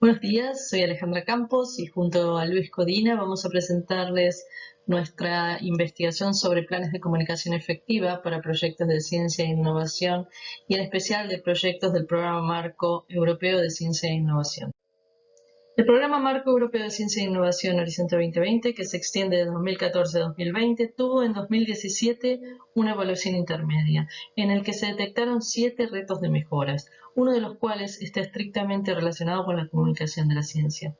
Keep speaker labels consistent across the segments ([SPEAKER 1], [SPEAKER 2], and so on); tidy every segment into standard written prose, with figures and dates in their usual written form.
[SPEAKER 1] Buenos días, soy Alejandra Campos y junto a Luis Codina vamos a presentarles nuestra investigación sobre planes de comunicación efectiva para proyectos de ciencia e innovación y en especial de proyectos del Programa Marco Europeo de Ciencia e Innovación. El Programa Marco Europeo de Ciencia e Innovación Horizonte 2020, que se extiende de 2014 a 2020, tuvo en 2017 una evaluación intermedia, en el que se detectaron 7 retos de mejoras, uno de los cuales está estrictamente relacionado con la comunicación de la ciencia.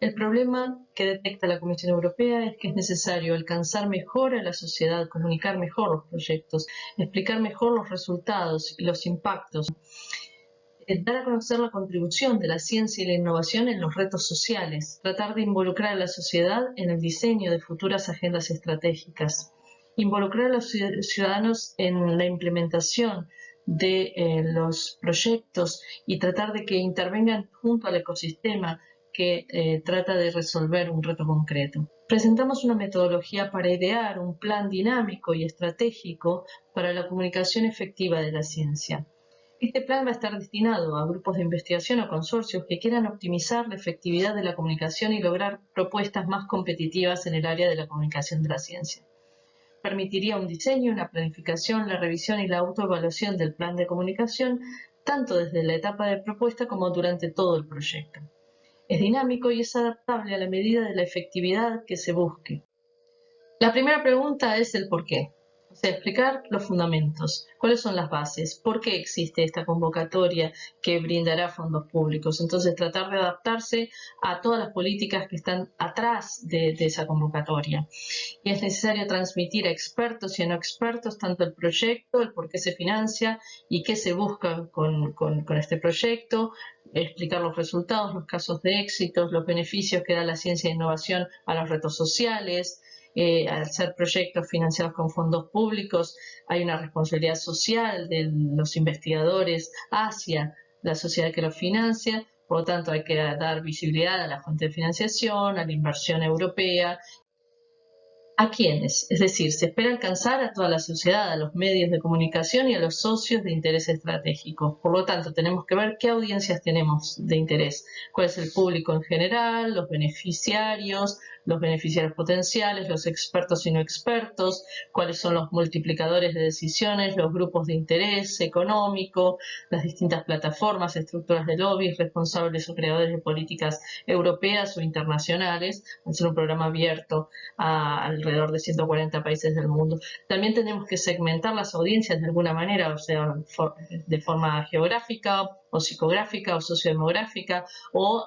[SPEAKER 1] El problema que detecta la Comisión Europea es que es necesario alcanzar mejor a la sociedad, comunicar mejor los proyectos, explicar mejor los resultados y los impactos, dar a conocer la contribución de la ciencia y la innovación en los retos sociales, tratar de involucrar a la sociedad en el diseño de futuras agendas estratégicas, involucrar a los ciudadanos en la implementación de los proyectos y tratar de que intervengan junto al ecosistema que trata de resolver un reto concreto. Presentamos una metodología para idear un plan dinámico y estratégico para la comunicación efectiva de la ciencia. Este plan va a estar destinado a grupos de investigación o consorcios que quieran optimizar la efectividad de la comunicación y lograr propuestas más competitivas en el área de la comunicación de la ciencia. Permitiría un diseño, una planificación, la revisión y la autoevaluación del plan de comunicación, tanto desde la etapa de propuesta como durante todo el proyecto. Es dinámico y es adaptable a la medida de la efectividad que se busque. La primera pregunta es el por qué. O sea, explicar los fundamentos, cuáles son las bases, por qué existe esta convocatoria que brindará fondos públicos. Entonces, tratar de adaptarse a todas las políticas que están atrás de esa convocatoria. Y es necesario transmitir a expertos y a no expertos tanto el proyecto, el por qué se financia y qué se busca con este proyecto, explicar los resultados, los casos de éxito, los beneficios que da la ciencia e innovación a los retos sociales. Al ser proyectos financiados con fondos públicos, hay una responsabilidad social de los investigadores hacia la sociedad que los financia. Por lo tanto, hay que dar visibilidad a la fuente de financiación, a la inversión europea. ¿A quiénes? Es decir, se espera alcanzar a toda la sociedad, a los medios de comunicación y a los socios de interés estratégico. Por lo tanto, tenemos que ver qué audiencias tenemos de interés, cuál es el público en general, los beneficiarios potenciales, los expertos y no expertos, cuáles son los multiplicadores de decisiones, los grupos de interés económico, las distintas plataformas, estructuras de lobbies, responsables o creadores de políticas europeas o internacionales, al ser un programa abierto a alrededor de 140 países del mundo. También tenemos que segmentar las audiencias de alguna manera, o sea, de forma geográfica o psicográfica o sociodemográfica o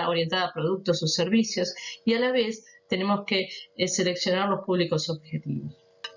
[SPEAKER 1] orientada a productos o servicios, y a la vez tenemos que seleccionar los públicos objetivos.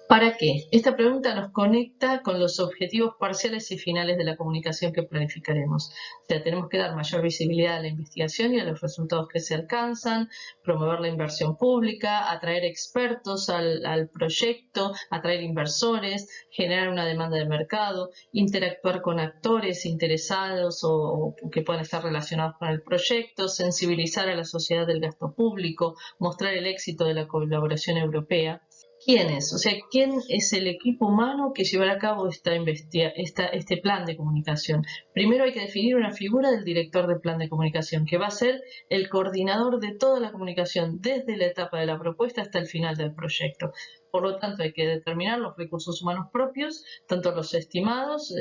[SPEAKER 1] ¿Para qué? Esta pregunta nos conecta con los objetivos parciales y finales de la comunicación que planificaremos. O sea, tenemos que dar mayor visibilidad a la investigación y a los resultados que se alcanzan, promover la inversión pública, atraer expertos al proyecto, atraer inversores, generar una demanda de mercado, interactuar con actores interesados o que puedan estar relacionados con el proyecto, sensibilizar a la sociedad del gasto público, mostrar el éxito de la colaboración europea. ¿Quién es? O sea, ¿quién es el equipo humano que llevará a cabo este plan de comunicación? Primero hay que definir una figura del director del plan de comunicación, que va a ser el coordinador de toda la comunicación, desde la etapa de la propuesta hasta el final del proyecto. Por lo tanto, hay que determinar los recursos humanos propios, tanto los estimados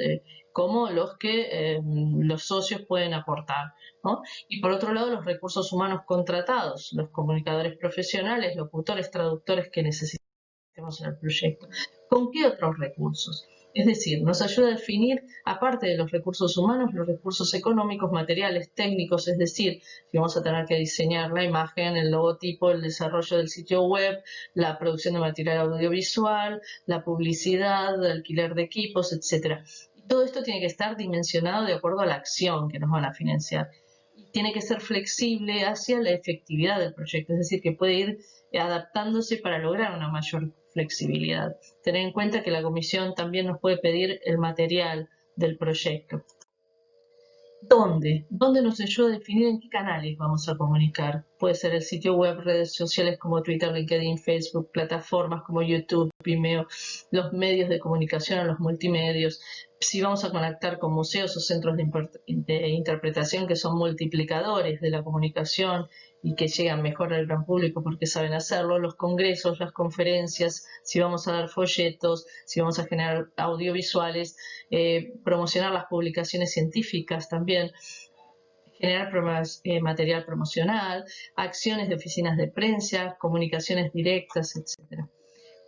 [SPEAKER 1] como los que los socios pueden aportar, ¿no? Y por otro lado, los recursos humanos contratados, los comunicadores profesionales, locutores, traductores que necesitan en el proyecto. ¿Con qué otros recursos? Es decir, nos ayuda a definir, aparte de los recursos humanos, los recursos económicos, materiales, técnicos, es decir, si vamos a tener que diseñar la imagen, el logotipo, el desarrollo del sitio web, la producción de material audiovisual, la publicidad, el alquiler de equipos, etc. Y todo esto tiene que estar dimensionado de acuerdo a la acción que nos van a financiar. Y tiene que ser flexible hacia la efectividad del proyecto, es decir, que puede ir adaptándose para lograr una mayor flexibilidad. Tener en cuenta que la comisión también nos puede pedir el material del proyecto. ¿Dónde? ¿Dónde nos ayuda a definir en qué canales vamos a comunicar? puede ser el sitio web, redes sociales como Twitter, LinkedIn, Facebook, plataformas como YouTube, Vimeo, los medios de comunicación, los multimedios. Si vamos a conectar con museos o centros de interpretación que son multiplicadores de la comunicación y que llegan mejor al gran público porque saben hacerlo, los congresos, las conferencias, si vamos a dar folletos, si vamos a generar audiovisuales, promocionar las publicaciones científicas también, generar material promocional, acciones de oficinas de prensa, comunicaciones directas, etc.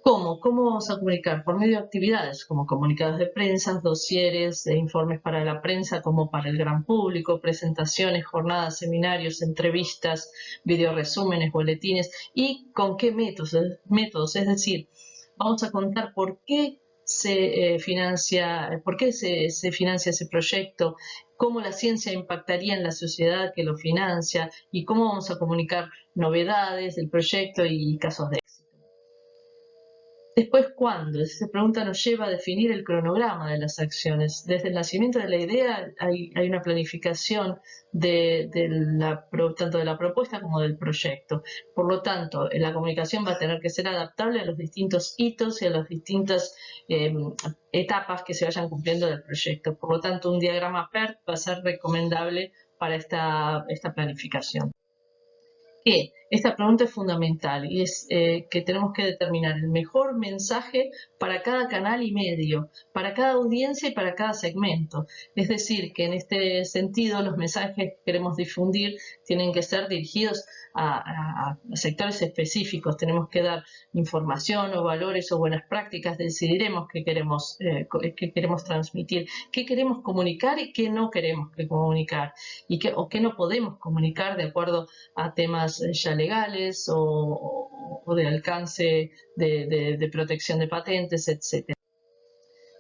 [SPEAKER 1] ¿Cómo? ¿Cómo vamos a comunicar? Por medio de actividades como comunicados de prensa, dosieres, informes para la prensa como para el gran público, presentaciones, jornadas, seminarios, entrevistas, videoresúmenes, boletines y con qué métodos. Es decir, vamos a contar por qué se financia ese proyecto, cómo la ciencia impactaría en la sociedad que lo financia y cómo vamos a comunicar novedades del proyecto y casos de éxito. Después, ¿cuándo? Esa pregunta nos lleva a definir el cronograma de las acciones. Desde el nacimiento de la idea hay una planificación tanto de la propuesta como del proyecto. Por lo tanto, la comunicación va a tener que ser adaptable a los distintos hitos y a las distintas etapas que se vayan cumpliendo del proyecto. Por lo tanto, un diagrama PERT va a ser recomendable para esta planificación. Esta pregunta es fundamental y es que tenemos que determinar el mejor mensaje para cada canal y medio, para cada audiencia y para cada segmento. Es decir, que en este sentido los mensajes que queremos difundir tienen que ser dirigidos a sectores específicos. Tenemos que dar información o valores o buenas prácticas. Decidiremos qué queremos transmitir, qué queremos comunicar y qué no queremos comunicar o qué no podemos comunicar de acuerdo a temas ya legales o de alcance de protección de patentes, etc.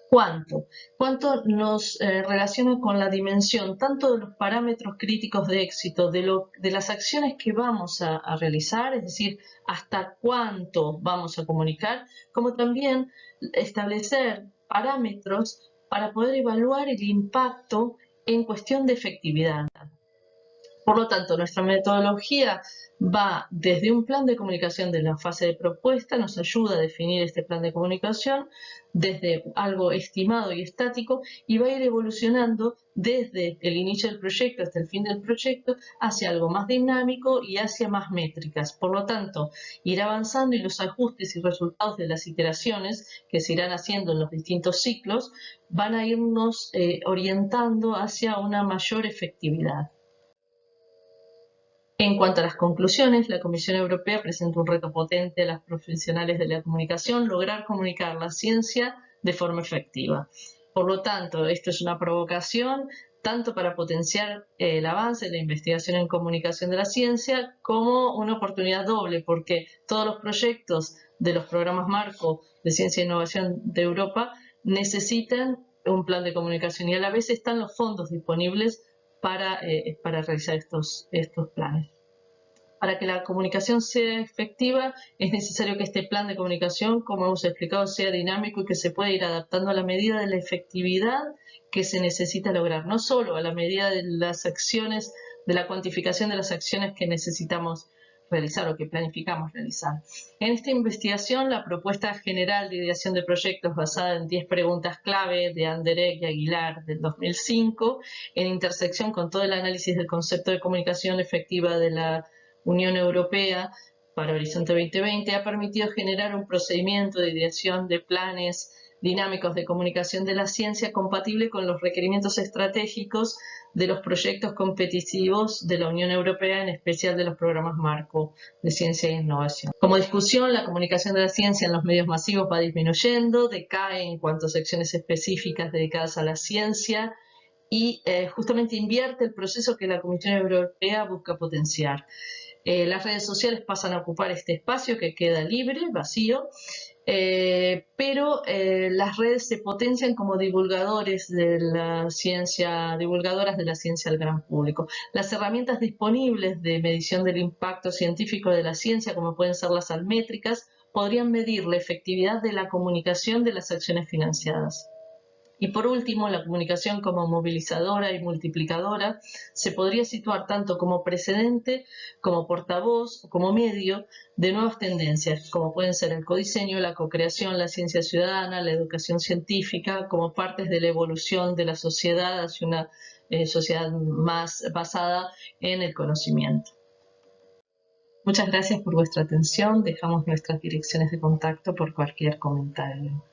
[SPEAKER 1] ¿Cuánto? ¿Cuánto nos relaciona con la dimensión tanto de los parámetros críticos de éxito, de las acciones que vamos a realizar, es decir, hasta cuánto vamos a comunicar, como también establecer parámetros para poder evaluar el impacto en cuestión de efectividad? Por lo tanto, nuestra metodología va desde un plan de comunicación de la fase de propuesta, nos ayuda a definir este plan de comunicación desde algo estimado y estático y va a ir evolucionando desde el inicio del proyecto hasta el fin del proyecto hacia algo más dinámico y hacia más métricas. Por lo tanto, ir avanzando y los ajustes y resultados de las iteraciones que se irán haciendo en los distintos ciclos van a irnos orientando hacia una mayor efectividad. En cuanto a las conclusiones, la Comisión Europea presenta un reto potente a los profesionales de la comunicación, lograr comunicar la ciencia de forma efectiva. Por lo tanto, esto es una provocación tanto para potenciar el avance de la investigación en comunicación de la ciencia como una oportunidad doble, porque todos los proyectos de los programas marco de ciencia e innovación de Europa necesitan un plan de comunicación y a la vez están los fondos disponibles para realizar estos planes. Para que la comunicación sea efectiva es necesario que este plan de comunicación, como hemos explicado, sea dinámico y que se pueda ir adaptando a la medida de la efectividad que se necesita lograr, no solo a la medida de las acciones, de la cuantificación de las acciones que necesitamos realizar o que planificamos realizar. En esta investigación, la propuesta general de ideación de proyectos basada en 10 preguntas clave de Anderegg y Aguilar del 2005, en intersección con todo el análisis del concepto de comunicación efectiva de la Unión Europea para Horizonte 2020, ha permitido generar un procedimiento de ideación de planes dinámicos de comunicación de la ciencia compatible con los requerimientos estratégicos de los proyectos competitivos de la Unión Europea, en especial de los programas marco de ciencia e innovación. Como discusión, la comunicación de la ciencia en los medios masivos va disminuyendo, decae en cuanto a secciones específicas dedicadas a la ciencia y justamente invierte el proceso que la Comisión Europea busca potenciar. Las redes sociales pasan a ocupar este espacio que queda libre, vacío, pero las redes se potencian como divulgadoras de la ciencia al gran público. Las herramientas disponibles de medición del impacto científico de la ciencia, como pueden ser las almétricas, podrían medir la efectividad de la comunicación de las acciones financiadas. Y por último, la comunicación como movilizadora y multiplicadora se podría situar tanto como precedente, como portavoz o como medio de nuevas tendencias, como pueden ser el codiseño, la cocreación, la ciencia ciudadana, la educación científica, como partes de la evolución de la sociedad hacia una sociedad más basada en el conocimiento. Muchas gracias por vuestra atención. Dejamos nuestras direcciones de contacto por cualquier comentario.